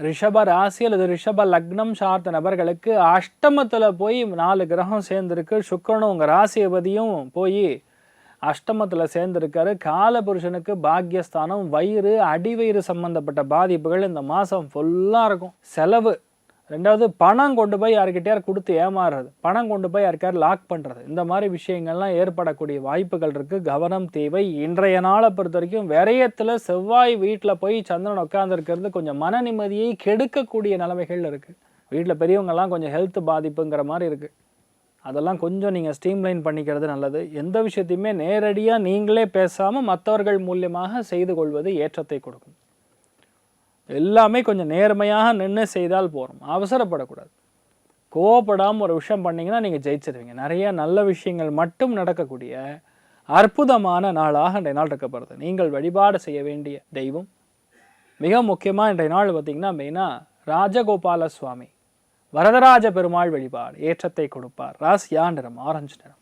ரிஷப ராசி அல்லது ரிஷப லக்னம் சார்ந்த நபர்களுக்கு அஷ்டமத்தில் போய் 4 கிரகம் சேர்ந்துருக்கு. சுக்கிரனும் உங்கள் ராசிபதியும் போய் அஷ்டமத்தில் சேர்ந்துருக்காரு. காலபுருஷனுக்கு பாக்யஸ்தானம், வயிறு அடிவயிறு சம்பந்தப்பட்ட பாதிப்புகள் இந்த மாதம் ஃபுல்லாக இருக்கும். செலவு, ரெண்டாவது பணம் கொண்டு போய் யாருக்கிட்டையார் கொடுத்து ஏமாறுறது, பணம் கொண்டு போய் யாருக்கார் லாக் பண்ணுறது, இந்த மாதிரி விஷயங்கள்லாம் ஏற்படக்கூடிய வாய்ப்புகள் இருக்குது. கவனம் தேவை. இன்றைய நாளை பொறுத்த வரைக்கும் விரயத்தில் செவ்வாய் வீட்டில் போய் சந்திரன் உட்காந்துருக்கிறது கொஞ்சம் மன நிம்மதியை கெடுக்கக்கூடிய நிலைமைகள் இருக்குது. வீட்டில் பெரியவங்கெல்லாம் கொஞ்சம் ஹெல்த் பாதிப்புங்கிற மாதிரி இருக்குது. அதெல்லாம் கொஞ்சம் நீங்கள் ஸ்ட்ரீம்லைன் பண்ணிக்கிறது நல்லது. எந்த விஷயத்தையுமே நேரடியாக நீங்களே பேசாமல் மற்றவர்கள் மூலியமாக செய்து கொள்வது ஏற்றத்தை கொடுக்கும். எல்லாமே கொஞ்சம் நேர்மையாக நின்று செய்தால் போகிறோம், அவசரப்படக்கூடாது. கோவப்படாமல் ஒரு விஷயம் பண்ணிங்கன்னா நீங்கள் ஜெயிச்சிருவீங்க. நிறைய நல்ல விஷயங்கள் மட்டும் நடக்கக்கூடிய அற்புதமான நாளாக இன்றைய நாள் இருக்கப்படுது. நீங்கள் வழிபாடு செய்ய வேண்டிய தெய்வம் மிக முக்கியமாக இன்றைய நாள் பார்த்திங்கன்னா மெயினாக ராஜகோபால சுவாமி, வரதராஜ பெருமாள் வழிபாடு ஏற்றத்தை கொடுப்பார். ராசியா நிறம் ஆரஞ்சு நிறம்.